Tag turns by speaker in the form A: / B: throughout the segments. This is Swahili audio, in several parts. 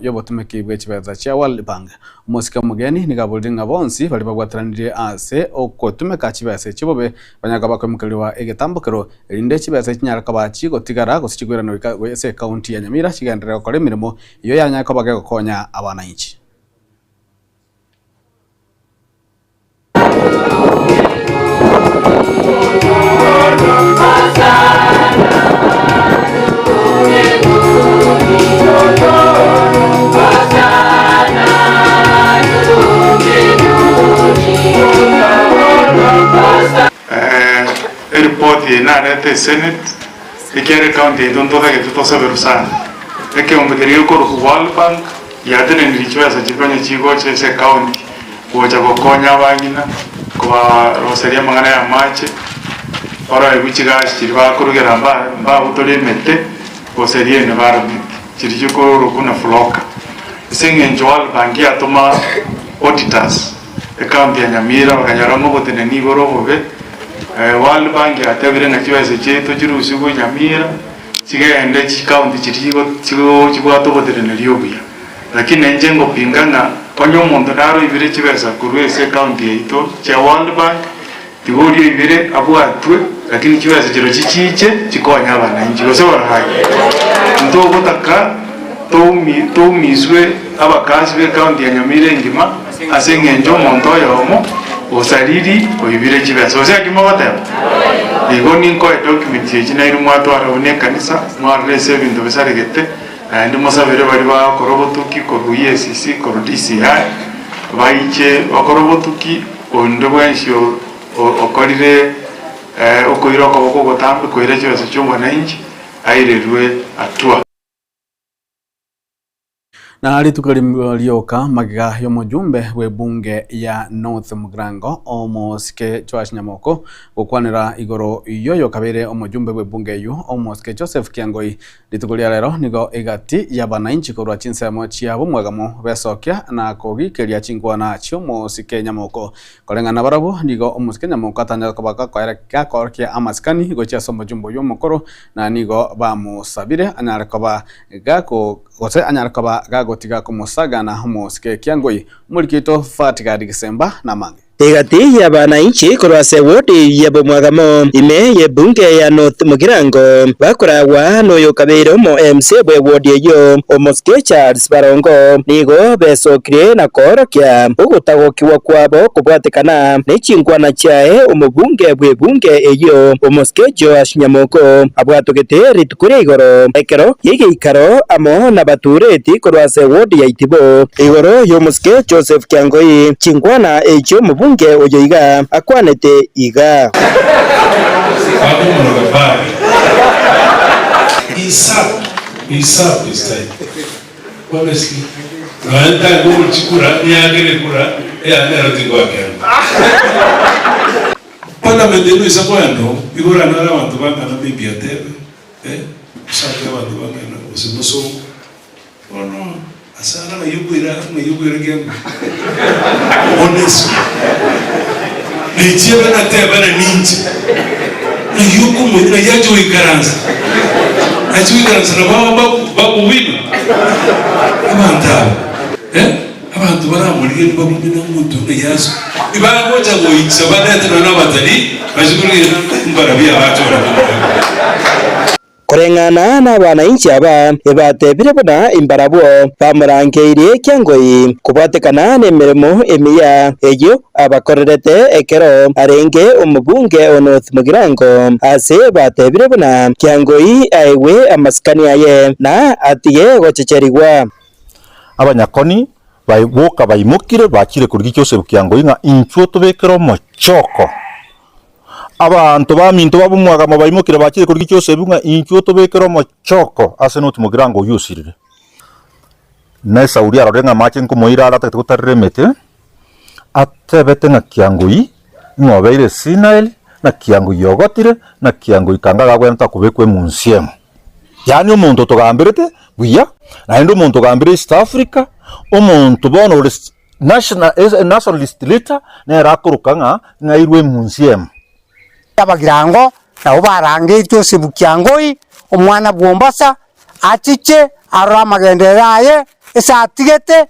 A: yobotumeki bw'ekibeza kya World Bank. Umusika mugeni ni gabuldinga bonsi bali bagwataranire ase okotumeka kibeza kibobe banyagaba kwemukaliwa egetambukiro erinde kibeza kinyaraka gotigara gosikigwerano ese county ya Nyamira kigendera gukora emirimo iyo yanyaka bagakonya abananchi.
B: Report na Senate ikiere county dontoda ke tutosa berusan eke ombeterio ko World Bank ya tene nilichweza chifanya chigo chese county kuja gokonya bangina kwa roseria mangana ya mache ora ebichiga chiriba kurugera mba utole mete roseria environment chirijuko rukuna floka singe World Bank ya toma auditors county ya Nyamira bakanyara ngo botene nigoro bobe World Bank atebire na kibazo cyeto kirusigo Nyamira kigende county kirigo atoboterene lyobuya lakini nje ngo pingana onyo muntu naro ibire kibeza kurwese county yeto cya World Bank tigori ibire abwatwe lakini kibazo kiro kikiche kikonya abana inji bose barahaye ndo gutaka tomizwe abakazi be county ya Nyamira ngima asenge njo muntu yomo osariri oyibire kibeza ose akimabata igoni ko document yekina iri mwatwara one kanisa mwarese bintu bisaregete andi musabere bari ba korobotuki ko USCC ko DCI baiche bakorobotuki ondo bwensho okorire okoira ko boko gotambe ko ire kibeza cyo mwananchi airerwe atua
A: na alitukalioka magiga y'omujumbe w'ebunge ya North Mugirango omosike Joash Nyamoko gukwanira igoro yoyo kabere omujumbe w'ebunge yu omosike Joseph Kiangoi litukulia lero nigo igati y'abananchi korwa chinsemo chiabo mwagamo besokia na kogikeria chinkwana cy'omosike Nyamoko kolengana barabo nigo omosike Nyamoko atanya kubaka kwa korkia amaskani gocha somujumbe y'omukoro na nigo bamusabire anyarakaba gako gose anyarakaba gagotiga kumusaga na homosike Kiangoi mulikito Fatiga Disemba na mange
C: igati ya bananchi korwase wodi yabo mwagamo ime ye bunge ya North Mugirango bakorawa noyo kabero mo MC bwe wodi yo omosike Charles Barongo nigo besokire na korokya ugutagokiwa kwabo kubwatekana n'ekingwana cyae omubunge bwe bunge eyo omosike Joash Nyamoko abwatogete ritukure igoro ekero yigikaro amo na batureti korwase wodi ya Itibo igoro yo omosike Joseph Kiangoi kingwana eyo bunge oyoiga akwanete iga
D: Isap this time. Honestly. Naenda ngumu chikura niagere kura nero tingwa kero. Parliament ino isakwendo igora nara bantu bangana bibiotebe. Usaka bantu bangana usimuso. Ono asana mayugwira gengu. Honestly. Nijibe na teba na ninji. Na yuko mwina yajo ikaranza. Yajo ikaranza na babu wino. Amanta. Abantu baramuriye babumina muntu yazo. Ibara moja goitsa badete na batali bashikuriye mbarabia batora.
C: Korengana na bananchi aba ebatebire bona imbarabo bamurangeire Kiangoi kubatekana n'emirimo emiya eyo abakorerete ekero arenge omubunge o North Mugirango ase batebire bona Kiangoi aiwe amaskani aye na atiye gochecherigwa
E: abanyakoni baiboka baimukire bakire kurigi cyose Kiangoi nga inchuo tubekero mochoko abantu baminto babumwagamo bayimukire bakire kurigi cyose bunga inchuo tubekero mochoko ase North Mugirango yusirire na Saudi arorenga mache nkumoira ala takutaremete atebete na Kiangoi ngobeire Sinael na Kiangoi yogotire na Kiangoi kangaga kwenta kubekwe munsiemo yani umuntu tugambirete buya na ndo umuntu gambire East Africa umuntu bono nationalist leader na rakurukanga ngairwe munsiemo
F: Abagirango na ubarange Joseph Kiangoi omwana Bwombasa atiche aramagenderaye esatigete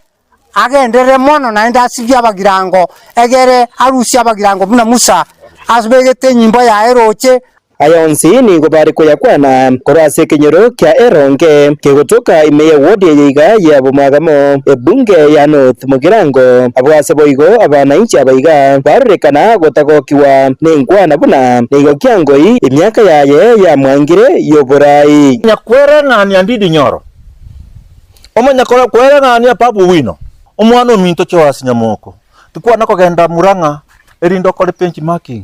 F: agendere mono naende asibia abagirango egere arusia abagirango buna Musa asbegete nyimbo ya eroche
C: ayonsi ni ngobari kuyakwana korase kinyoro kya eronge kegotoka imeye wodi yiga ya bumagamo ebunge ya North Mugirango abwase boigo abananchi abaiga barurekana gotagokiwa nengwana buna nigo kyangoi imyaka yaye ya mwangire yoborai
E: nyakwera ngani andidi nyoro omanya kora kwera ngani papu wino omwana ominto choasi nyamoko tukwana kogenda Murang'a erindo kore benchmarking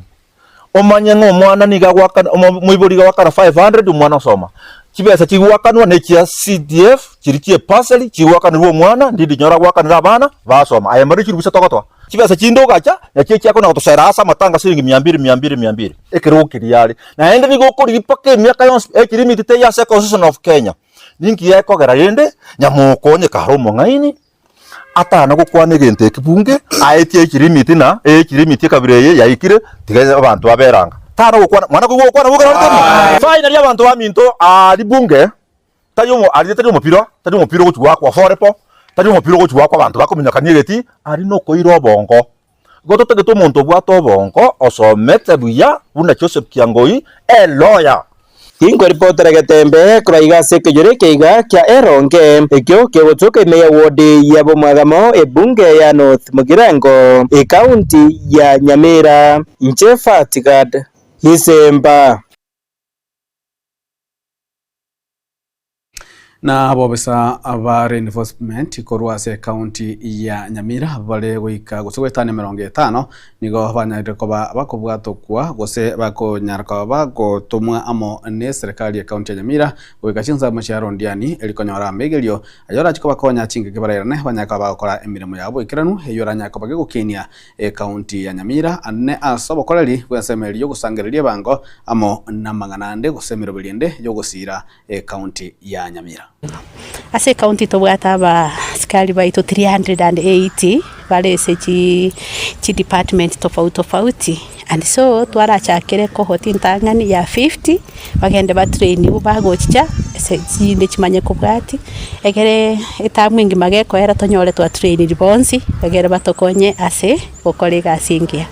E: omanya ng'omwana niga gwakana muiburiga wakara 500 umwana osoma kibesa kigwakanwa nekia CDF kirikie parcel kigwakanirwo omwana ndidi nyora gwakanira abana basoma ayamari kirubisa togotwa kibesa kindogacha yakye kyako na gutosera asa matanga siringi 200 ekero kiriyari na ende nigo kuripake myaka yonse ekirimite ya Constitution of Kenya ninki yakogera yende nyamukonye karomo ngaini atana gukwana egente ekibunge aetie ekirimiti na ekirimiti kabireye yaikire tigeze abantu baberanga tano gukwana mwana gukwana bugera finally abantu baminto ali bunge tayo mupiro guchwa kwa forepo tayo mupiro guchwa kwa abantu bakominyakanie geti ari no koiro bongo gototegeto muntu bwato bongo osomete buya buna Joseph Kiangoi lawyer
C: Kingo reporter Gatembe kuraiga sekejore keiga kya eronge ekyo kegotoka imeya wodi ya Bumagamo ebunge ya North Mugirango county ya Nyamira Nchefa Tigad Hisemba
A: na abobesa aba reinforcement korwase county ya Nyamira bale goika gusogwetane 50 nigo banyarire koba bakobwatokwa gose bakonyarka bagotumwa amo ne serikali ya county ya Nyamira goika chinza masharo ndiani elikonyora megelio ayora chiko bakonya chinge kibarerane banyaka bakora emirimo yabo ikiranu eyora nyaka bagukenia county ya Nyamira ane asobokoreri gwesemeri yo gusangereria bango amo namanganande gusemero bilinde yo gusira county ya Nyamira.
G: Ase county tobwata ba skali baito 380 bale sechi department tofauti and so twarachakire kohoti ntangani ya 50 bagende ba train bagochicha sechi ndechimanye kubwati egere etamwingi mageko era tonyore twa train ribonsi egere batokonye ase okolega singia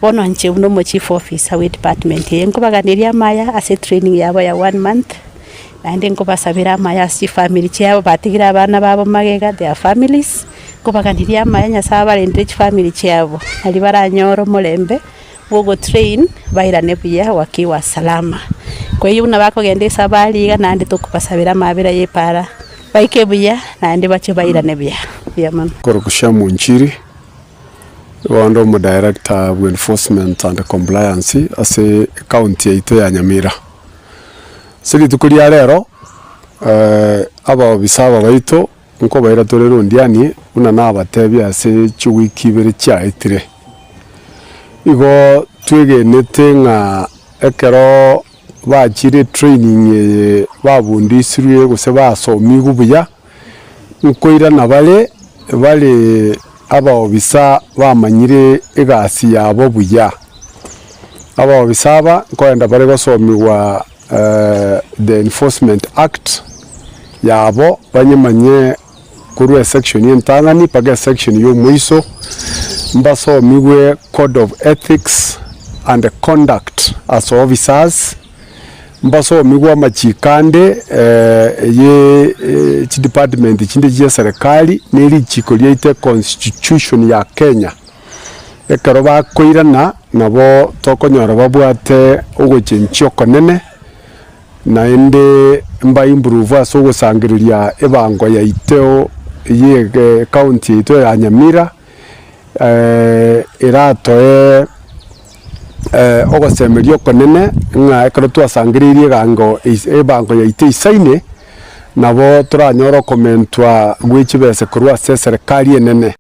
G: bono nche uno mo chief officer we department yengo baganiria maya ase training yabo ya 1 month ande ngo basabira maya si family cyabo batigira abana babo magega their families ngo baganiria maya nyasaba rendeje family cyabo ali baranyoro mulembe wogo train bairane buya wakiwa salama kwa hiyo unabako gende sabali nande tukubasabira mabira yepara baike buya nande bache bairane buya man
H: Korokusha Munchiri wando mu director of enforcement and compliance ase county yaito ya Nyamira. Sigi tukulia rero aba bisaba baito nko baira torero ndiani una nabatebi ase chiwiki bere chaitire igo twegenete nga ekero bachire training babundisirwe gose basomi gubuya nkoira nabale aba obisa bamanyire egasi yabo buya aba obisaba nkoenda bare basomiwa the Enforcement Act yabo banyemanye kurwe section yentangani paga section yo muiso mbaso migwe code of ethics and conduct as officers mbaso migwa machikande chi department chinde je serikali neri chikolia ite constitution ya Kenya ekero bakoirana nabo tokonyora babwate ogochenchio konene naende mba improve aso gusangiriria ebango ya iteo ye county ito ya Nyamira iratoe ogosemerio konene nga ekero twasangiririe gango ebango ya ite isaine nabo turanyoro komentwa gwechibese kurwa serikali enene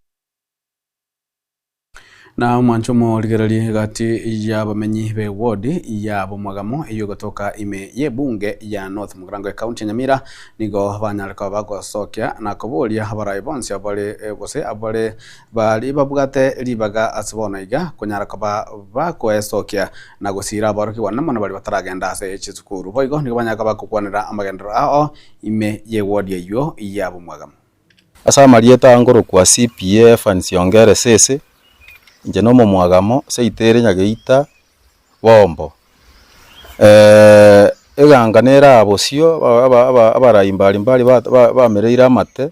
A: na mwanchomo ligerali gati ya bamenyi be ward ya Bumagamo iyo gotoka ime ye bunge ya North Mugirango county Nyamira nigo banyarika bagosokya na kobolia habarayi bonse abale gose abale bali babugate libaga asibona iga kunyaraka bakoesokya na gusira baroki wanamana bali bataragenda ase chizukuru boigo nigo banyaka bakukwanira amagendero ao ime ye ward yo ya Bumagamo
E: asa marieta ngoro kwa CPF ansiongere sese nje no mwagamo seitere nyageita bombo eganganera abosio abarayimbali mbali bamereira amate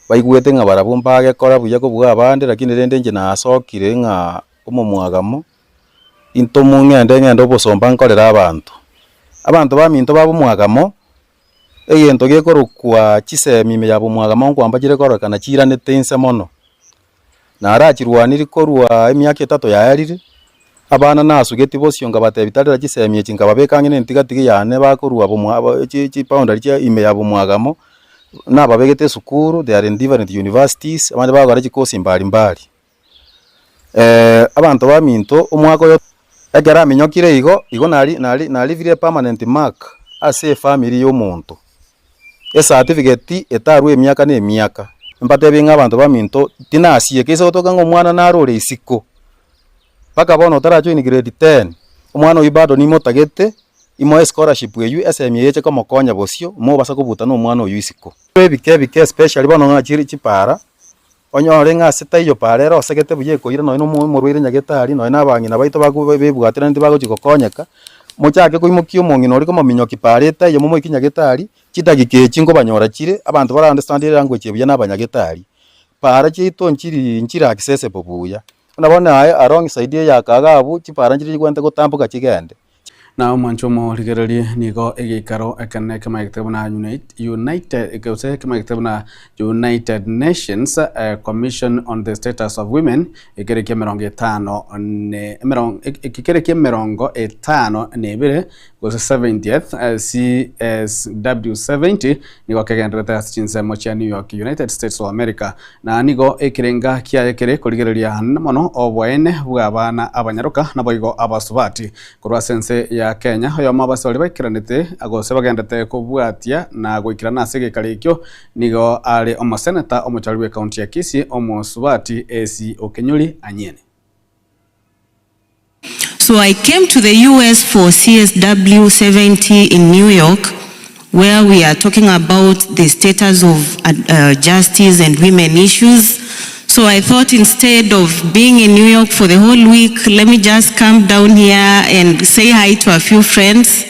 E: baigwete nga barabumbage kora buya kubwa abande lakini rende nje nasokire nga umumwagamo into ngende obosomba nkorera abantu baminto babumwagamo egento gekorokwa chisemi ya bumwagamo kwamba kire korokana chiranete inse mono na arachirwaniri korwa emyaka 3 yarire abana nasugeti bosio nga batebitarira chisemi echinga babekangene ntigatigi yane bakorwa bumwa chi boundary cha ime ya bumwagamo na babegete sukuru they are in different universities abandi bagora chikosi mbali abantu baminto umwako yo egera minyokire igo nali vire permanent mark ase family y'omuntu certificate etarwe emyaka ne emyaka mbate binga abantu baminto tinasiye kese otoka ngo mwana narore isiko paka bono taracho ni grade 10 umwana uyibado ni motagete imo scholarship yeyu SMH ko mokonya bosio mo basa kubuta no umwana uyu isiko bike special bono ngachiri chipara onyore nga seta iyo parero osegete buye koira no murwire nyagetari no nabangina baito bagubebwatira ndi bagukikokonyeka muchake kuimukio mongino uri ko minyoki pareta iyo mumo ikinyagetari chitagike chingo banyora chire abantu bara understand language buya nabanyagetari para chito nchira access pobuya unabona arong side ya kagabu chipara nchiri kwente gutambuka chigende
A: na manchomo ligerali nigo egikaro ekane kama ektabuna United Nations Commission on the Status of Women ikereke merongo 5 nebire go 70th CSW 70 nigo kegendreta chinse mocha New York United States of America na nigo ekirenga kia ekere kuligerelia mono obwene bwabana abanyaruka naboigo abasubati kurwa sense ya Kenya hoyo mabasori bakiranite agose bagendete kubwatia na gwikirana segekarikyo nigo ari omoseneta omuchariwe county ya Kisii omosubati AC Okenyuri Anyene.
I: So I came to the US for CSW 70 in New York, where we are talking about the status of justice and women issues. So I thought instead of being in New York for the whole week, let me just come down here and say hi to a few friends.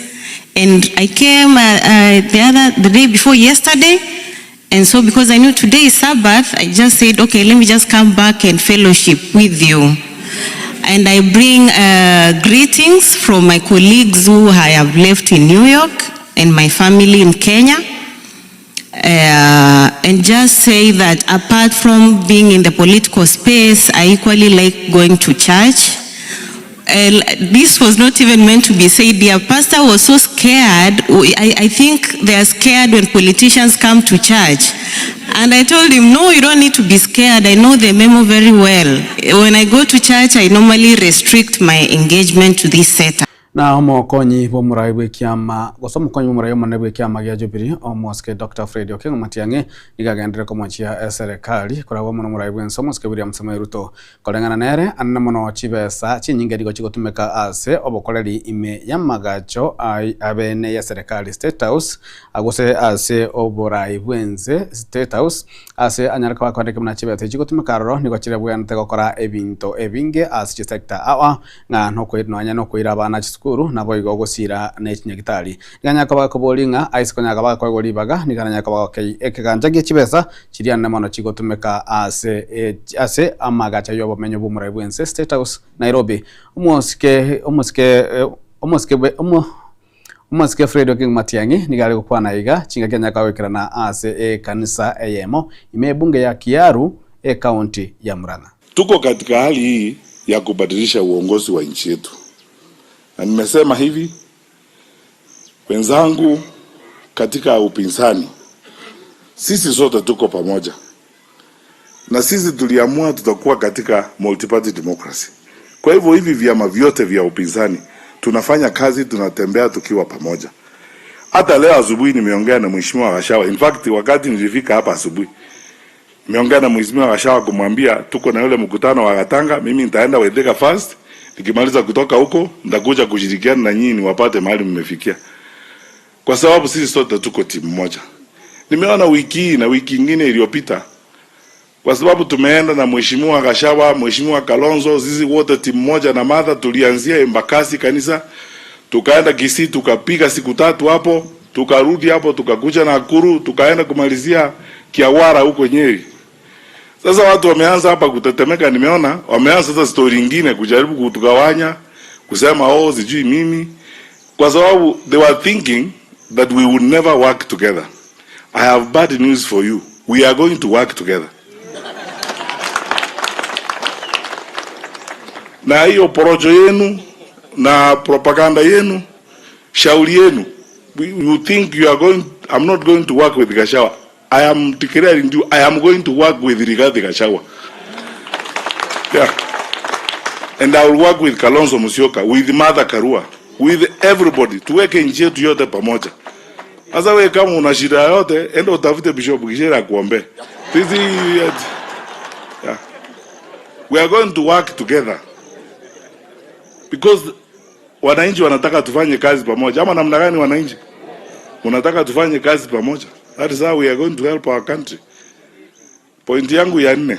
I: And I came the day before yesterday. And so because I knew today is Sabbath, I just said, okay, let me just come back and fellowship with you. And I bring greetings from my colleagues who I have left in New York and my family in Kenya. And just say that apart from being in the political space, I equally like going to church. This was not even meant to be said. Their pastor was so scared. I think they are scared when politicians come to church. And I told him, no, you don't need to be scared. I know the memo very well. When I go to church, I normally restrict my engagement to this setup.
A: Na omokonyi bomuraiwe kiama gosomukonyi bomuraiwe manebwe kiama gya Jubilee omoske Dr. Fred Okengo Matiang'i igagendere komochia serikali kurabo muno muraiwe nsomoske William Samoei Ruto kolengana nere anna muno chibesa chinyingeri gochigotumeka ase obokoreri ime yamagacho abene ya serikali State House agose ase oboraiwenze State House ase anyaraka bakwandike muna chibesa chigotumeka roro nigochire bwante gokora ebinto ebinge ase sector awa nga ntokwirino anya nokwira abana skuru na boigo gosira na ikinyagitari nganyaka bakobolinga aisiko nyaka bakogolibaga niganyaka bakay ekiganja chibesa chiriana mono chigotumeka ase amagacha yobo menyo bumuraiwense State House Nairobi omoske Fred Okengo Matiang'i nigale gukwana iga chinga nyaka wekirana ase kanisa eyemo imebunge ya Kiaru county ya Murang'a.
J: Tuko katika hali hii ya kubadilisha uongozi wa nchi yetu. Na nimesema hivi, wenzangu katika upinzani, sisi sote tuko pamoja. Na sisi tuliamua tutakuwa katika multi-party democracy. Kwa hivyo hivi vyama vyote vya upinzani, tunafanya kazi, tunatembea tukiwa pamoja. Hata leo asubuhi nimeongea na Mheshimiwa Gachagua. In fact, wakati nilifika hapa asubuhi, nimeongea na Mheshimiwa Gachagua kumwambia tuko na yule mkutano wa Gatanga, mimi nitaenda Wetheka first. Nikimaliza kutoka huko nitakuja kushirikiana na nyinyi wapate mahali mmefikia. Kwa sababu sisi sote tuko timu moja. Nimeona wiki hii na wiki nyingine iliyopita kwa sababu tumeenda na mheshimiwa Gachagua, mheshimiwa Kalonzo, sisi wote timu moja na Martha. Tulianzia Embakasi kanisa, tukaenda Kisii, tukapiga siku 3 hapo, tukarudi hapo, tukakuja Nakuru, tukaenda kumalizia Kiawara huko Nyeri. Sasa watu wameanza hapa kutetemeka, nimeona wameanza sasa story nyingine kujaribu kutugawanya, kusema sijui mimi, kwa sababu they were thinking that we would never work together. I have bad news for you. We are going to work together. Na hiyo porojo yenu na propaganda yenu, shauri yenu, you think you are going, I'm not going to work with Gachagua. I am declaring you, I am going to work with Rigathi Gachagua. Yeah. And I will work with Kalonzo Musyoka, with Martha Karua, with everybody. Tuweke nchi yetu yote pamoja. Sasa wewe kama una shida yote, enda utafute Bishop Kishera akuombe. Yeah. We are going to work together. Because wananchi wanataka tufanye kazi pamoja. Ama namna gani wananchi? Unataka tufanye kazi pamoja. That is how we are going to help our country. Point yangu ya 4.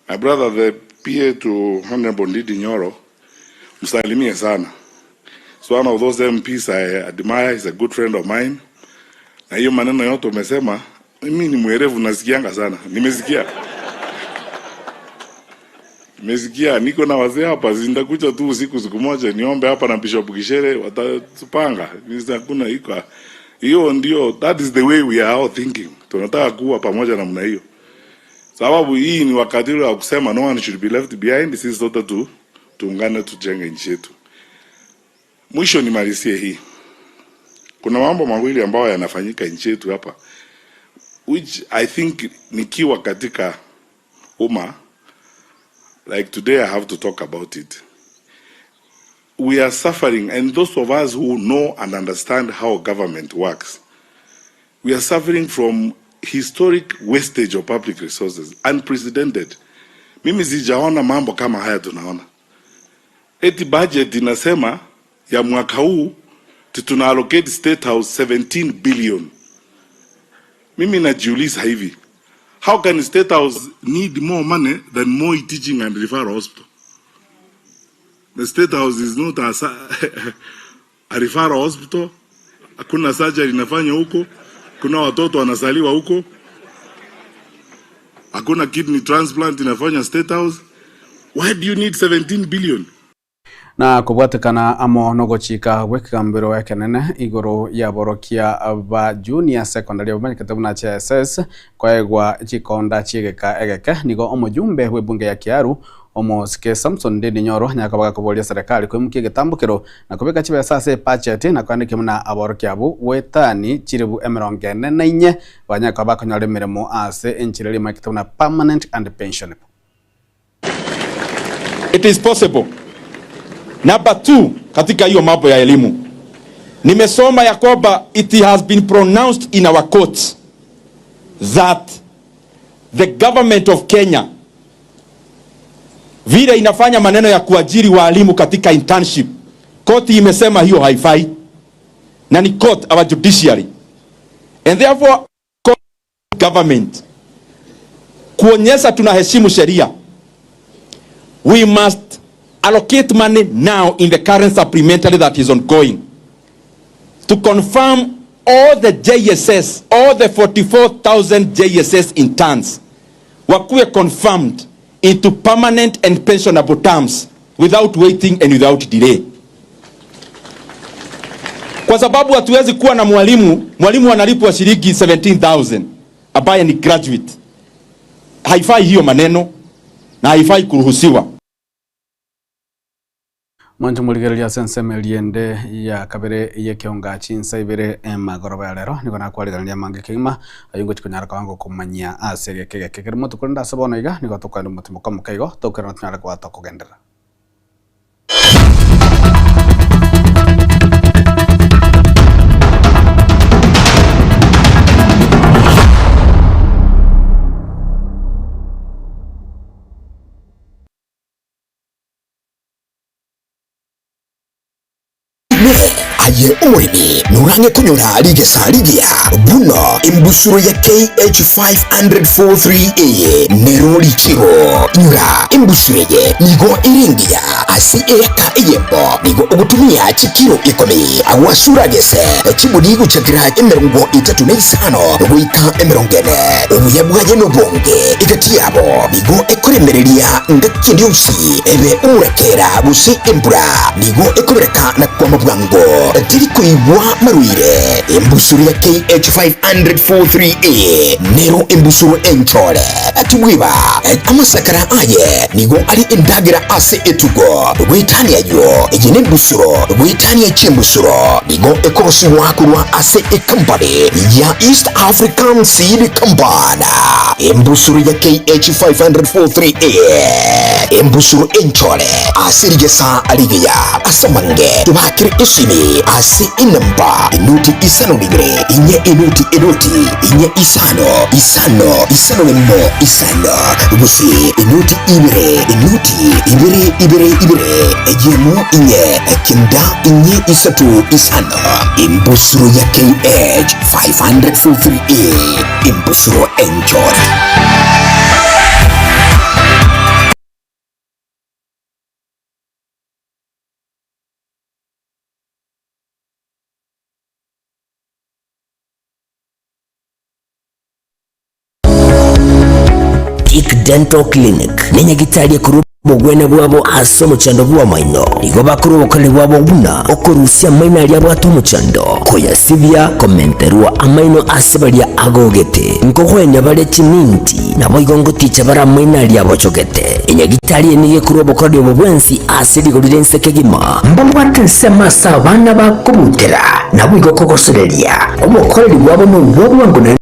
J: My brother, the PA to Honorable Ndindi Nyoro, msalimie sana. It's one of those MPs I admire. He's a good friend of mine. Na hiyo maneno yote umesema, mimi ni mwerevu, nasikianga sana. Nimesikia, niko na wazee hapa, zindakuja tu usiku siku moja, niombe hapa na Bishop Kishere, watatupanga. Hakuna iko. Hiyo ndio, that is the way we are all thinking. Tunataka kuwa pamoja namna hiyo. Sababu hii ni wakati wa kusema no one should be left behind. Sisi sote tuungane tujenge nchi yetu. Mwisho nimalizie hii. Kuna mambo mawili ambayo yanafanyika nchi yetu hapa, which I think nikiwa katika umma, like today I have to talk about it. We are suffering, and those of us who know and understand how government works, we are suffering from historic wastage of public resources, unprecedented. Mimi sijaona mambo kama haya tunaona. Eti budget inasema ya mwaka huu tuna allocate State House 17 billion. Mimi najiuliza hivi, how can State House need more money than Moi Teaching and Referral Hospital? The State House is not a referral hospital. Hakuna surgery inafanya huko. Kuna watoto wanazaliwa huko. Hakuna kidney transplant inafanya State House. Why do you need 17 billion?
A: Na kubwatikana amo nogochika gwikambiro wekenene iguru ya borokia ba junior secondary obanyikete buna CSS kwaegwa chikonda chigeka egeke nigo omujumbe webunge ya Kiaru Omosike Samson Ndindi Nyoro nyakabaga kubolia serikali kwimukia gitambukiro na kubika chibesa se budget na kwandike muna aborokia abu wetani chiribu 44 banyakaba konyale mirimo ase enchireli makete buna permanent and pensionable.
K: It is possible. Number 2, katika hiyo mambo ya elimu, nimesoma ya kwamba it has been pronounced in our courts that the government of Kenya vile inafanya maneno ya kuajiri walimu katika internship, koti imesema hiyo haifai, na ni court, our judiciary, and therefore government kuonyesha tunaheshimu sheria, we must allocate money now in the current supplementary that is ongoing to confirm all the JSS, all the 44,000 JSS interns wakuwe confirmed into permanent and pensionable terms without waiting and without delay. Kwa sababu hatuwezi kuwa na mwalimu analipwa shilingi 17,000 ambaye ni graduate. Haifai hiyo maneno na haifai kuruhusiwa.
A: Mwanju muligereria senseme liende ya kabere ye kionga chinsa ibere magoroba lero niko na kwaliganira mange kima ayungo chikunyara kawango kumanya ase kege mutu kunda sabona iga niko tokana mutu mukaigo tokana tunyara kwa tokogendera.
L: aye umurimi nurange kunyura ligesa ligia buno imbusuro ya KH500-43A nero lichiro nyura imbusuro ye nigo iringia asi eka iyembo nigo ugutumia chikiro ikomi awasura gese chibudi guchakira emerongo 35 wika emerongene ubuyabwaje no bonge ikatiyabo nigo ekoremereria ngakindi usi ebe umurekera busi imbura nigo ekobereka na kwa mabwango tiri kuibwa maruire imbusuru ya KH500-43A nero imbusuru enchole atubwiba amasakara aye nigo ari indagira ase etugo gwitania yo ejine imbusuru gwitania chimbusuru nigo ekorosi wakurwa ase company ya East African Seed Company imbusuru ya KH500-43A imbusuru enchole asirigesa aligeya asamange tubakiri isimi ase inamba inuti isano nigre inye inuti inye isano memo isano busi inuti ibire ejemu inye kinda inye isatu isano imbusuru ya KH500-43A imbusuru enjoy.
M: Peak Dental Clinic nenya gitalie kurubu bwene bwabo aso muchando bwa maino nigo bakuru kale bwabo buna okurusia maina lya bwatu muchando koya sivya komenterwa amaino asibalia agogete nkokwenya bale chininti nabo igongo ticha bara maina lya bochogete enya gitalie nige kurubu kale bwensi asili golire nsekegima mbambwate sema sabana bakubutera nabo igoko kosorelia omukole bwabo no bwabo ngona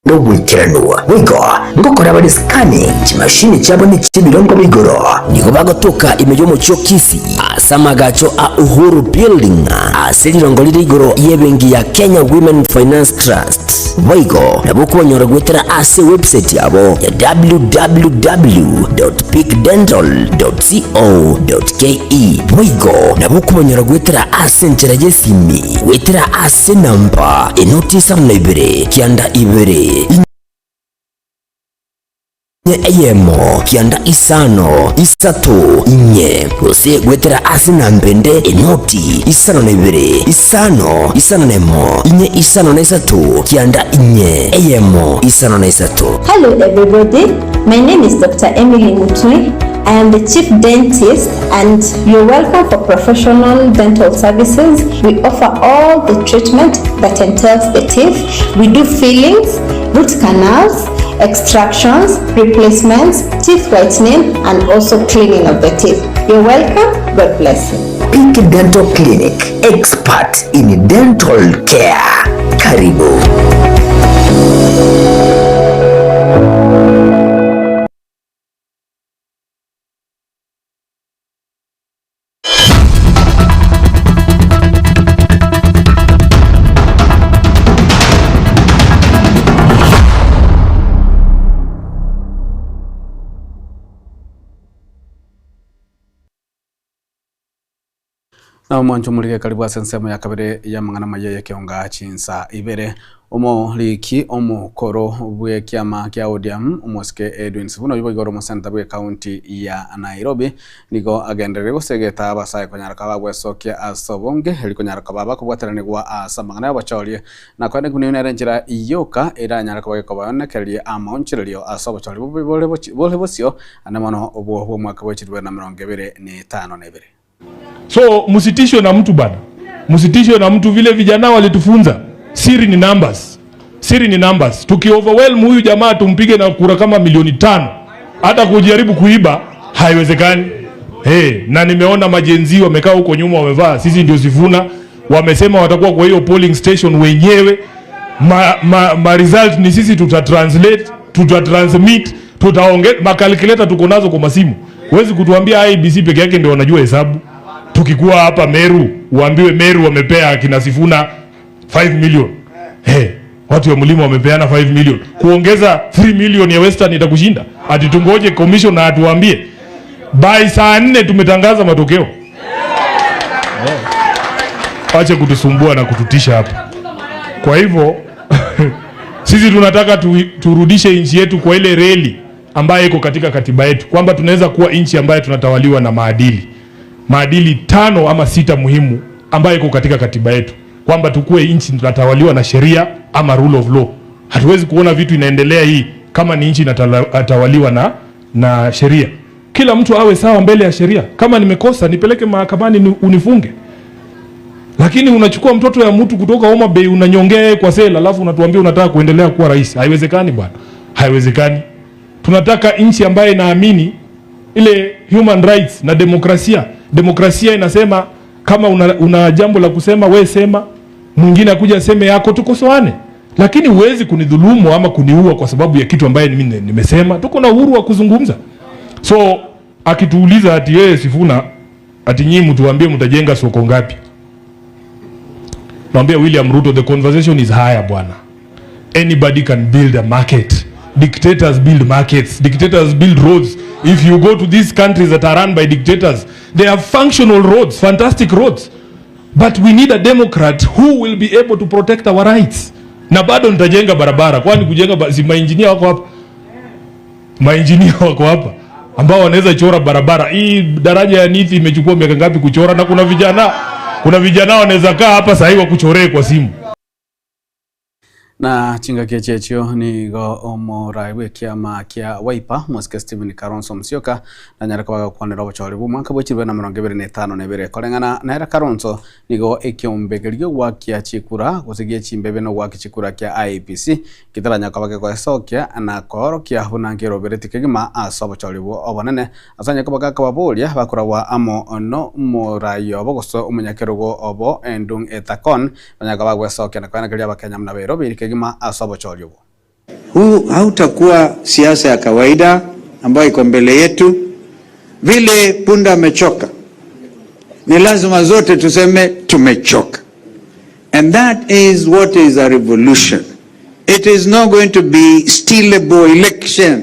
M: no wikiranuwa wigo ngokora bali scanning chimashini cyabo ni chibirongo bigoro nigo bagotoka imeyo mu cyokisi asamagacho a Uhuru Building asirirongo lirigoro yebengi ya Kenya Women Finance Trust wigo nabukonyora gwetera ase website yabo ya www.peakdental.co.ke wigo nabukonyora gwetera ase nchera yesimi wetera ase namba inotisa nebere kianda ibere eyemo kianda isano isatu inye ose gwetera asina mbende enoti isano nebere isano nemo inye isano na isatu kianda inye eyemo isano na isatu.
N: Hello everybody, my name is Dr. Emily Mutui. I am the Chief Dentist and you're welcome for professional dental services. We offer all the treatment that entails the teeth. We do fillings, root canals, extractions, replacements, teeth whitening, and also cleaning of the teeth. You're welcome. God bless you.
M: Peak Dental Clinic, expert in dental care. Karibu.
A: na mwancho mulike karibu asensemo ya kabere ya mangana maye kionga chinsa ibere omo liki omo koro bwe kiama kya ODM omosike Edwin Sifuna yubo igoro musenta bwe county ya Nairobi nigo agendere gusegeta abasaye konyaraka babwe sokia asobonge heliko nyaraka baba kubwaterane gwa asamangana y'abacholie na kwene kunene njira iyoka era nyaraka bwe kobayone kelie amaonchirelio asobocholi bole bosio anamono obwo mwaka w'ekirwe na 2025 nebere.
O: So musitishwe na mtu bana, musitishwe na mtu. Vile vijana walitufunza siri ni numbers, siri ni numbers. Tukioverwhelm huyu jamaa tumpige na kura kama 5,000,000, hata kujaribu kuiba haiwezekani. Na nimeona majenzi wamekaa huko nyuma wamevaa sisi ndio Sifuna, wamesema watakuwa kwa hiyo polling station wenyewe. Ma result ni sisi tutatranslate, tutatransmit, tutaongea. Makalkulator tuko nazo kwa masimu. Huwezi kutuambia IBC peke yake ndio wanajua hesabu. Tukikuwa hapa Meru, uambiwe Meru wamepea kina Sifuna 5 million. Watu wa Mlima wamepeana 5 million. Kuongeza 3 million ya Western itakushinda. Ati tungoje commission na atuambie. By saa 4 tumetangaza matokeo. waache kutusumbua na kututisha hapa. Kwa hivyo sisi tunataka turudishe nchi yetu kwa ile reli ambayo iko katika katiba yetu, kwamba tunaweza kuwa nchi ambayo tunatawaliwa na maadili 5 ama 6 muhimu ambayo iko katika katiba yetu, kwamba tukue nchi tunatawaliwa na sheria ama rule of law. Hatuwezi kuona vitu inaendelea hii kama ni nchi inatawaliwa na sheria. Kila mtu awe sawa mbele ya sheria. Kama nimekosa nipeleke mahakamani unifunge. Lakini unachukua mtoto ya mtu kutoka Homa Bay unanyongea kwa sela, alafu unatuambia unataka kuendelea kuwa rais. Haiwezekani bwana. Haiwezekani. Tunataka nchi ambayo inaamini ile human rights na demokrasia. Demokrasia inasema kama una jambo la kusema wewe sema, mwingine akuja aseme yako, tukosoane. Lakini huwezi kunidhulumu ama kuniua kwa sababu ya kitu ambaye mimi nimesema. Tuko na uhuru wa kuzungumza. So akituuliza ati yeye Sifuna ati nyinyi mtuambie mtajenga soko ngapi? Mwambie William Ruto, the conversation is higher bwana. Anybody can build a market. Dictators build markets. Dictators build roads. If you go to these countries that are run by dictators, they have functional roads, fantastic roads. But we need a democrat who will be able to protect our rights. Na bado nitajenga barabara. Kwani kujenga si maengineer wako hapa? Maengineer wako hapa ambao wanaweza chora barabara. Hii daraja ya Nithi imechukua miaka ngapi kuchora, na kuna vijana wanaweza kaa hapa sasa hivi kuchoree kwa simu.
A: Na chinga kiechechio ni go omoraiwe kiama kia Wiper Mosque Stephen Kalonzo Musyoka na nyaraka wa kwanera bachori bu mwaka bwechirwe na 2025 nebere kolengana na Kalonzo nigo ekiombegerio gwa kia chikura gusigie chimbebe no gwa kichikura kia IEBC kitaranya kabake kwa sokia na koro kia hunangiro bereti kigima asobachori bu obonene asanya kabaka kababulia bakurawa amo no morayo bogoso umunyakerugo obo endung etakon banyaka bagwe sokia na kana kilia bakenya mna Nairobi kigima asobachori.
P: Huu hautakuwa siasa ya kawaida ambayo iko mbele yetu. Vile punda amechoka, ni lazima zote tuseme tumechoka. And that is what is a revolution. It is not going to be stealable election.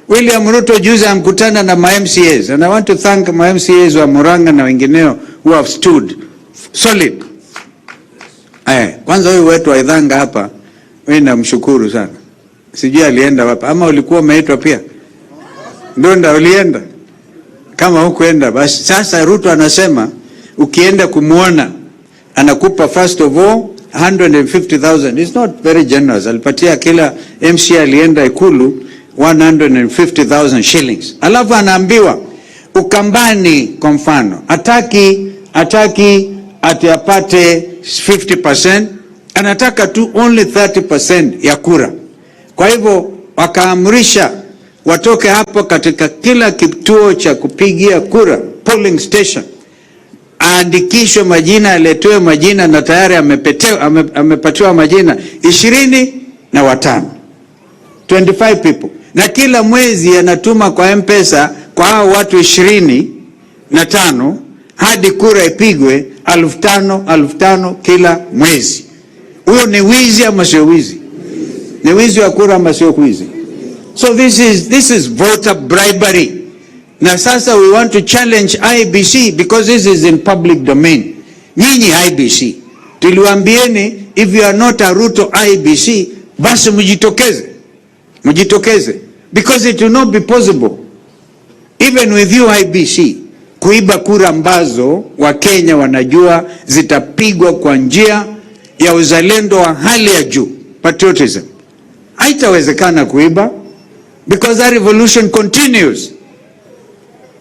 P: William Ruto juzi amkutana na ma-MCAs, and I want to thank ma-MCAs wa Murang'a na wengineo who have stood solid. Kwanza huyu wetu wa Idhanga hapa, wewe namshukuru sana. Sijui alienda wapi ama ulikuwa umeitwa pia? Ndonda ulienda? Kama hukuenda basi sasa Ruto anasema ukienda kumuona anakupa first of all 150,000. It's not very generous. Alipatia kila MC alienda Ikulu 150,000 shillings. Alafu anaambiwa Ukambani kwa mfano ataki ati apate 50%, anataka tu only 30% ya kura. Kwa hivyo wakaamrisha watoke hapo katika kila kituo cha kupigia kura, polling station, aandikishwe majina, aletewe majina, na tayari amepatiwa majina 25 people, na kila mwezi anatuma kwa M-Pesa kwa hao watu 25 hadi kura ipigwe 5,000 kila mwezi. Huyo ni wizi ama sio wizi? Ni wizi wa kura ama sio wizi? So this is voter bribery. Na sasa we want to challenge IEBC because this is in public domain. Nyinyi IEBC, tuliwaambieni if you are not a Ruto IEBC, basi mjitokeze, because it will not be possible even with you IEBC kuiba kura ambazo Wakenya wanajua zitapigwa kwa njia ya uzalendo wa hali ya juu, patriotism. Haitawezekana kuiba because that revolution continues.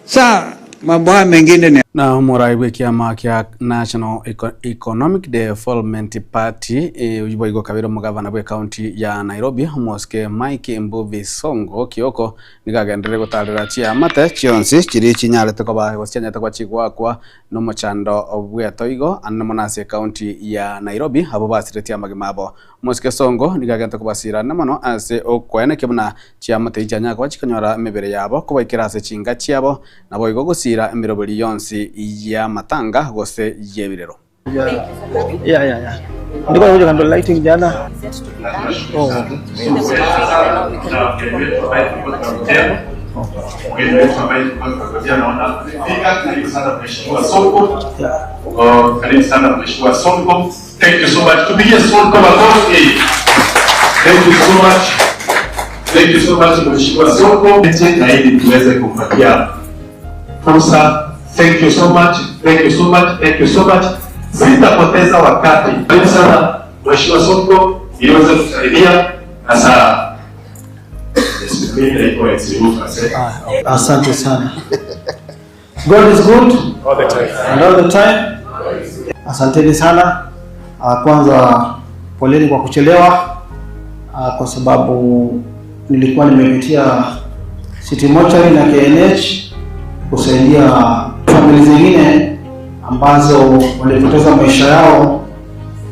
P: Sa mambo mengine ni
A: na moraiwe kiama kia National Economic Development Party ujiboigo kabiro mugavana bwe county ya Nairobi Mosque Mike Mbuvi Songo Kioko nigagendere gutarira chia mate chionsi chiri chinyare to koba wasianya to kwachigwa kwa no mochando obwe toigo annamonase county ya Nairobi abo basireti amagimabo Mosque Songo nigagenta kubasira namano ase okwene kibuna chia mate ijanya kwa chikanyora mebere yabo kuba ikirase chinga chiabo naboigo gusira emirobori yonsi ya matanga gose yebirero.
Q: Yeah. Ndiko kuja kando lighting jana.
B: Mgeni wetu ambaye tunangojea naona amefika. Karibu sana Mheshimiwa Sonko. Karibu sana Mheshimiwa Sonko. Thank you so much. Tupigie Sonko makofi. Thank you so much. Thank you so much Mheshimiwa Sonko. Na ili tuweze kumpatia fursa. Thank you so much. Thank you so much. Thank you so much. Sitapoteza wakati. Karibu sana Mheshimiwa Sonko ili uweze kutusaidia hasa.
Q: Asante sana. God is good
B: all the time.
Q: And all the time. Asanteni sana. Kwanza poleni kwa kuchelewa, kwa sababu nilikuwa nimepitia City Mortuary na KNH kusaidia familia zingine ambazo walipoteza maisha yao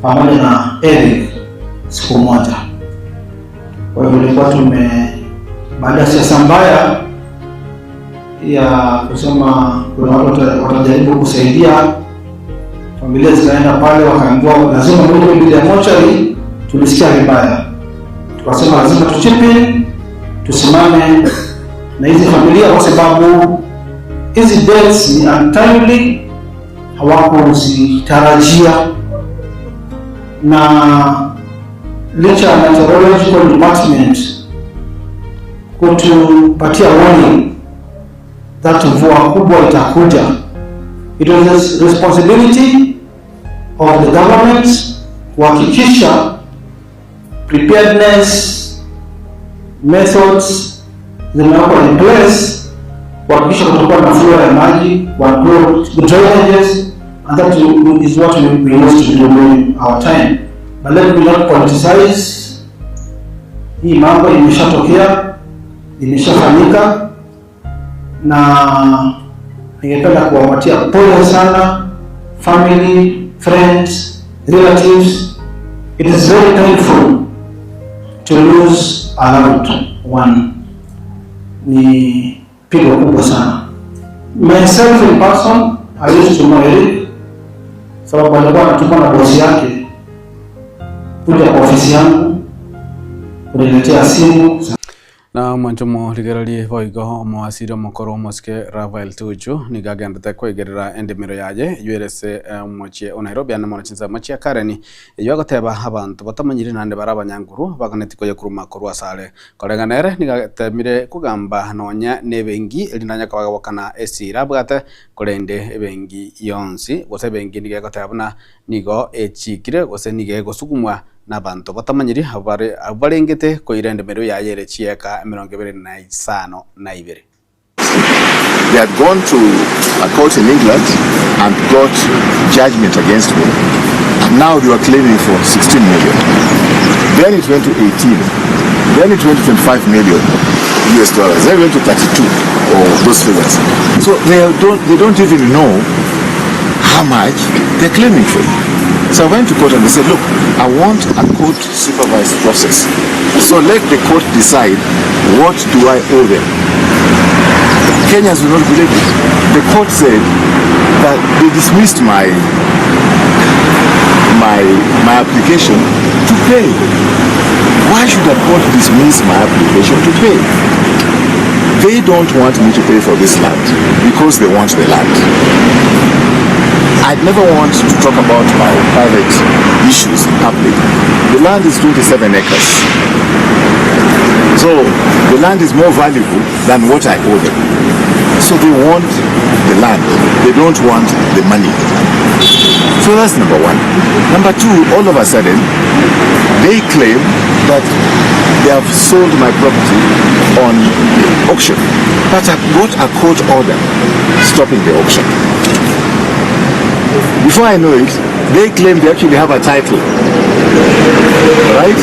Q: pamoja na Eric siku moja. Kwa hiyo nilikuwa baada ya siasa mbaya ya kusema kuna watu watajaribu kusaidia, familia zikaenda pale wakaambiwa lazima mrudi bila mortuary. Tulisikia vibaya, tukasema lazima tuchipe, tusimame na hizi familia kwa sababu hizi deaths ni untimely, hawakuzitarajia, na licha ya meteorological department kutupatia warning that mvua kubwa itakuja, it was the responsibility of the government kuhakikisha preparedness methods zimewekwa in place, kuhakikisha kutakuwa na flow ya maji, the drainages, and that is what we used to do during our time. But let me not politicize. Hii mambo imeshatokea, imeshafanyika, na ningependa kuwapatia pole sana family, friends, relatives. It is very painful to lose a loved one. Ni pigo kubwa sana. Myself in person, I used to know Eric, sababu alikuwa anatuma na bosi yake kuja kwa ofisi yangu kuniletea simu.
A: Na mwanchomo ligerali voigo mwasiri mukoro muske Rafael Tuju nigagendete kwegerera endemiro yaje URS mwache Nairobi na mwanachinza mwache Kareni yo goteba abantu batamanyire nande barabanyanguru baganeti koje kuruma korwa sale koreganere nigatemire kugamba nonya nebengi elinanya kabagabokana esira bwate korende ebengi yonsi gose bengi nigegotabuna nigo echikire gose nige gosugumwa n'abantu batamanyiri abarengete ko irendemero yayere chieka 25 na ibere.
R: They had gone to a court in England and got judgment against me, and now they were claiming for 16 million. Then it went to 18. Then it went to 25 million US dollars. Then it went to 32 or those figures. So they don't even know how much they're claiming for. So I went to court and they said, look, I want a court supervised process. So let the court decide what do I owe them. Kenyans will not believe it. The court said that they dismissed my application to pay. Why should a court dismiss my application to pay? They don't want me to pay for this land because they want the land. I'd never want to talk about my private issues in public. The land is 27 acres. So the land is more valuable than what I owe them. So they want the land. They don't want the money. So that's number one. Number two, all of a sudden, they claim that they have sold my property on the auction. But I've got a court order stopping the auction. Before I know it, they claim they actually have a title. Right?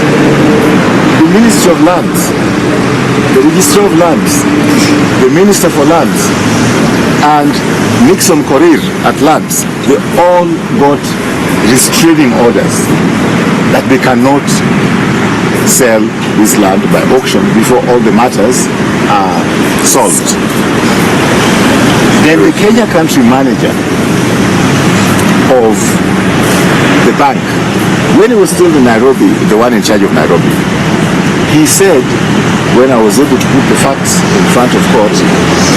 R: The Ministry of Lands, the Registrar of Lands, the Minister for Lands, and Nixon Korir at Lands, they all got restraining orders that they cannot sell this land by auction before all the matters are solved. Then the Kenya country manager of the bank, when he was still in Nairobi, the one in charge of Nairobi, he said when I was able to put the facts in front of court,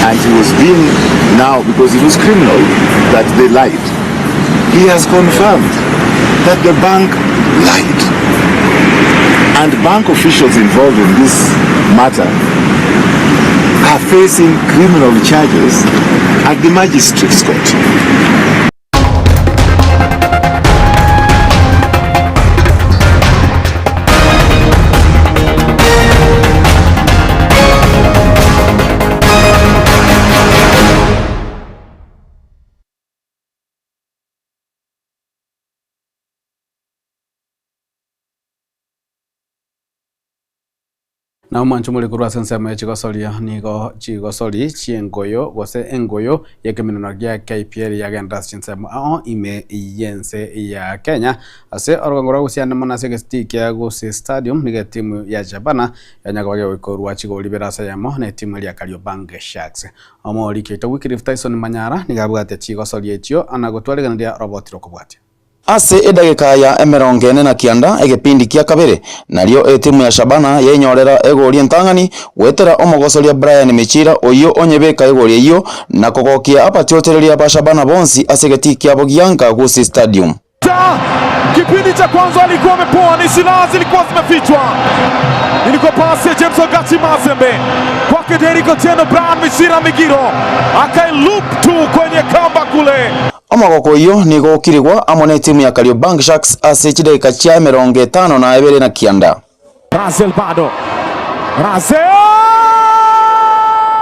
R: and he was being now, because it was criminal that they lied, he has confirmed that the bank lied. And bank officials involved in this matter are facing criminal charges at the magistrate's court.
A: Na umanchu muri kurwa sensema chigosoria nigo chigosori chiengoyo gose engoyo yekeminona gya KPL yagenda chinsema ime yense ya Kenya ase orgongora gusiana mona segesti ya gose stadium niga timu ya Shabana yanyagwage wikorwa chigoli berasa yamo na timu ya Kariobangi Sharks amori kito wikirifu Tyson Manyara niga bwate chigosoria chio anagotwalegana dia robot rokobwate
S: ase edagika ya emerongo ene na kianda egepindi kia kabere nario timu ya Shabana yenyorera egori entang'ani wetera omogosoria Brian Michira oyo onyebeka egori iyo na kogokia apatiotereria ba Shabana bonsi ase geti kia Bogianka Gusii Stadium.
T: Kipindi cha kwanza alikuwa amepoa, ni silaha zilikuwa zimefichwa. Ilikuwa pasi ya James Ogati Mazembe kwake Derrick Otieno, Brian Michira Migiro akailoop tu kwenye kamba kule.
S: Omogoko iyo nigo okirigwa amone timu ya Kariobangi Sharks ase chideka chia emerongo etano na ebere na kianda.
T: Razel bado. Razel!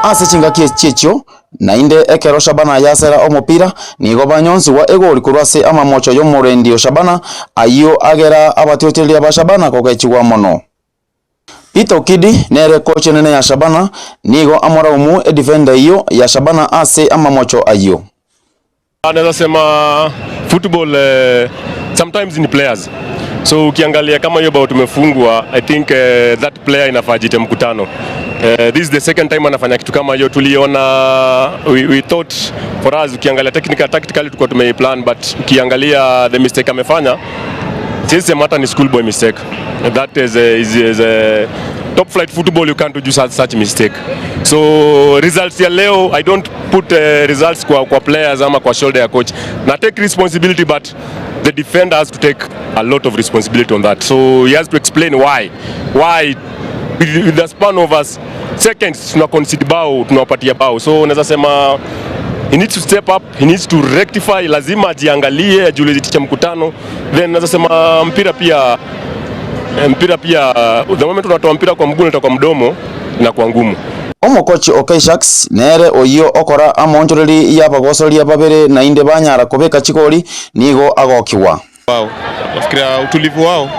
S: Ase chingakie chicho na inde ekero Shabana yasera omupira nigo banyonsi wa egori kurwase amamocho yomorendio Shabana ayo agera abatiotelia ba Shabana kokechigwa mono. Peter Okidi nere coach nene ya Shabana nigo amora umu defender iyo ya Shabana ase amamocho ayo.
U: Anaweza sema football sometimes in players. So ukiangalia kama hiyo bao tumefungwa, I think that player inafaa jite mkutano. This is the second time anafanya kitu kama hiyo. Tuliona we thought for us ukiangalia tactically tulikuwa tumeplan, but ukiangalia the mistake amefanya, sisi matter ni schoolboy mistake. That is a top flight football, you can't do such mistake. So results ya leo, I don't put results kwa players ama kwa shoulder ya coach. Na take responsibility, but the defender has to take a lot of responsibility on that. So he has to explain why with the span of us seconds tuna concede bao, tunawapatia bao. So naweza sema he needs to step up, he needs to rectify, lazima ajiangalie, ajiulize cha mkutano. Then naweza sema mpira pia the moment unatoa mpira kwa mguu na kwa mdomo inakuwa ngumu.
S: Omokochi OK Sharks nere oyo okora amonjoreri yabagosoria babere na inde banyara kubeka chikori nigo agokiwa.
V: Wow, nafikiria utulivu wao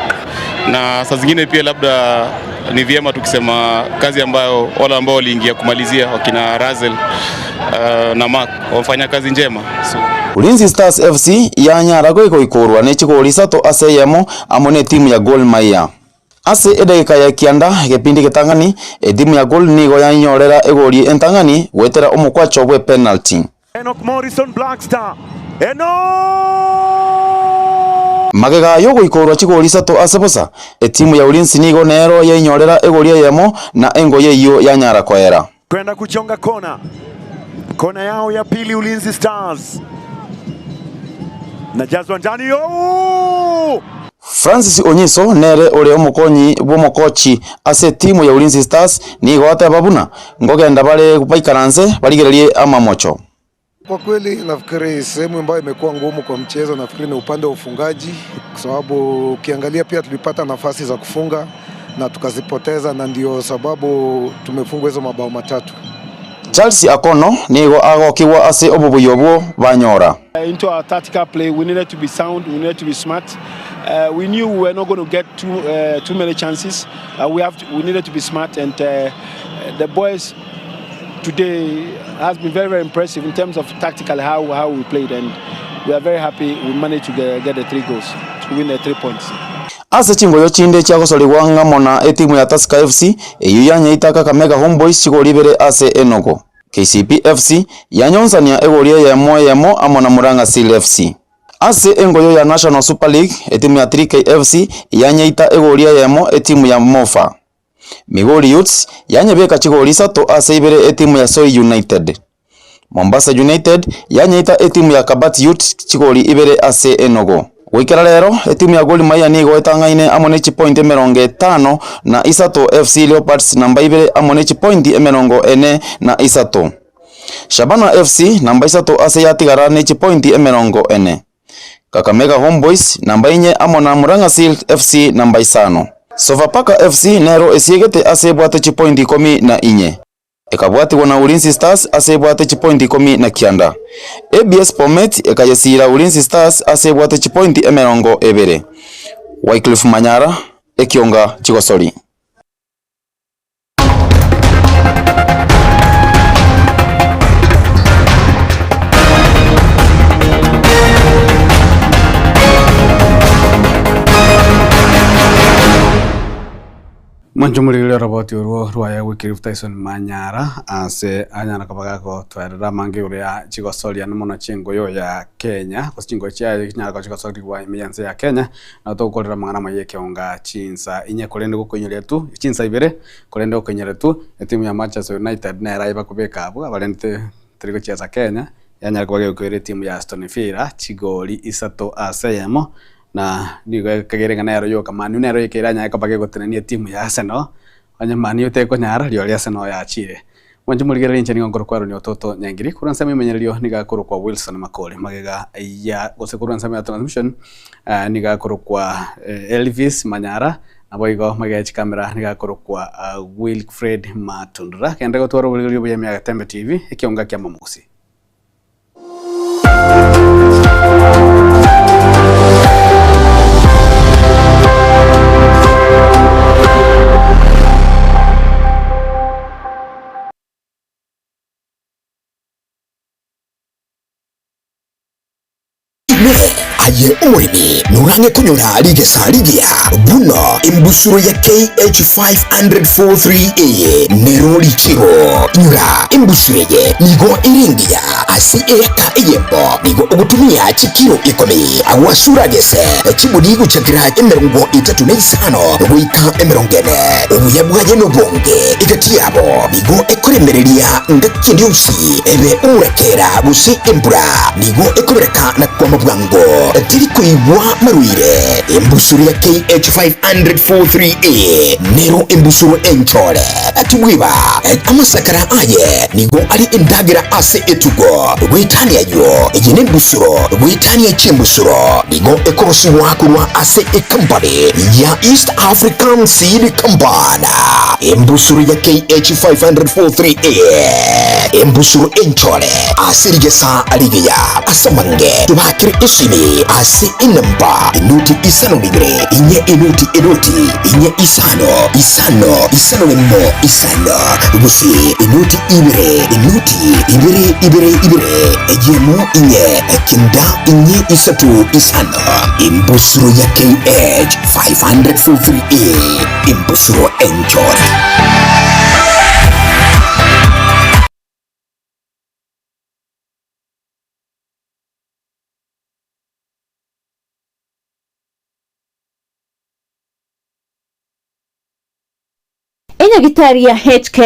V: na saa zingine pia labda ni vyema tukisema kazi ambayo wale ambao waliingia kumalizia wakina Razel na Mark wafanya kazi njema. So
S: Ulinzi Stars FC yanyara goiko ikorwa ne chikori sato aseyemo amone timu ya Gor Mahia. Ase edagika ya kianda gepindi getang'ani timu ya Gor nigo yanyorera egori entang'ani wetera omukwacho gwe penalty.
T: Enoch Morrison Blackstar.
S: Magega yogo ikorwa chigori sato asebosa timu ya Ulinzi nigo nero yanyorera egori yemo na engoye iyo yanyara kwera.
T: Kwenda kuchonga kona yao ya pili Ulinzi Stars. Najazwa ndani
S: Francis Onyiso nere ore omukonyi bomokochi ase timu ya Ulinzi Stars nigo atababuna ngogenda bale kupaikaranze baligererie amamocho.
W: Kwa kweli nafikiri sehemu ambayo imekuwa ngumu kwa mchezo nafikiri ni upande wa ufungaji, kwa sababu ukiangalia pia tulipata nafasi za kufunga na tukazipoteza, na ndio sababu tumefungwa hizo mabao matatu.
S: Charles Akono nigo agokiwa ase obubuyobo banyora.
X: Into our tactical play, we needed to be sound, we needed to be smart. We knew we were not going to get too many chances. We needed to be smart, and the boys today has been very, very impressive in terms of tactically how we played, and we are very happy we managed to get the 3 goals to win the 3 points.
S: Ase chingoyo chinde chagosoligwa ngamona etimu ya Tusker FC eyo yanyaita Kakamega Homeboys chigori bere ase Enogo. KCP FC yanyonsania egori yemo amona Murang'a Seal FC. Ase engoyo ya National Super League etimu ya 3K FC yanyaita egori yemo etimu ya Mofa. Migori Youths yanyebeka chigori 3 ase 2 etimu ya Soi United. Mombasa United yanyeita etimu ya Kabati Youth chigori 2 ase Enogo. Wikira rero etimu ya Gor Mahia ni goetangaine amone point 50 na Isato FC Leopards namba 2 amone point 43. Shabana FC namba 3 ase yatigara ne point 40. Kakamega Homeboys namba 4 amona Murang'a Seal FC namba 5. Sofapaka FC nero esiegete ase bwate point 14. Ekabwati wana Ulinzi Stars ase bwate point 19. ABS Bomet ekayesira Ulinzi Stars ase bwate point 20. Wycliffe Manyara ekionga Chigosori.
A: Manjumuri roboti uruo ruaya Wycliffe Tyson Manyara ase anyana kabagako twarira mange uria Chigosori anomono chingo yo ya Kenya kusingo chia nyaka Chigosori wa imiyanse ya Kenya na tokorera mangana mayeke onga chinsa inye kolende gukonyoria tu chinsa ibere kolende gukonyoria tu timu ya Manchester United na raiba kubeka abo abalente trigo chia za Kenya yanyara kubageko kwere timu ya Aston Villa chigori 3 ase yemo na nigo kagere ngana yo kamani nero yekiranya yakabage gotenania timu ya Arsenal anya mani yote ko nyara ryo Arsenal ya chire mwanje muligere nchani ngoro kwaro ni ototo nyangiri kuransa memenyerio niga koro kwa Wilson Makole magega ya gose kuransa me transmission niga koro kwa Elvis Manyara aboigo magega kamera niga koro kwa Wilfred Matundra kende gotwaro buligere bya Myaga Tembe TV ikionga kya mamusi.
L: Aye umurimi nurange kunyura ligesa ligia buno imbusuro ya KH500-43A nero lichiro nyura imbusuro ye nigo iringia asi eka iyembo nigo ugutumia chikiro 10 awasura gese chibudigu chakira 35 wika 40 ubuyabwaje nobonge igatiabo nigo ekoremereria ngakindi usi ebe umurekera gusi imbura nigo ekobereka na kwa mabwango tiriko ibwa maruire imbusuru ya KH500-43A nero imbusuru enchore atubwiba amasakara aye nigo ari indagira ase etugo rwitania yo igene imbusuru rwitania chimbusuru nigo ekoroshwa kurwa ase company ya East African Seed Company imbusuru ya KH500-43A imbusuru enchore asirigesa aligeya asamange tubakire isimi ase inamba inuti isano bibire inye inuti inye isano mo isano gusi inuti ibire ejemo inye kinda inye isatu isano imbusuru ya KH500-43A imbusuru enjoy.
C: Ina gitari ya HK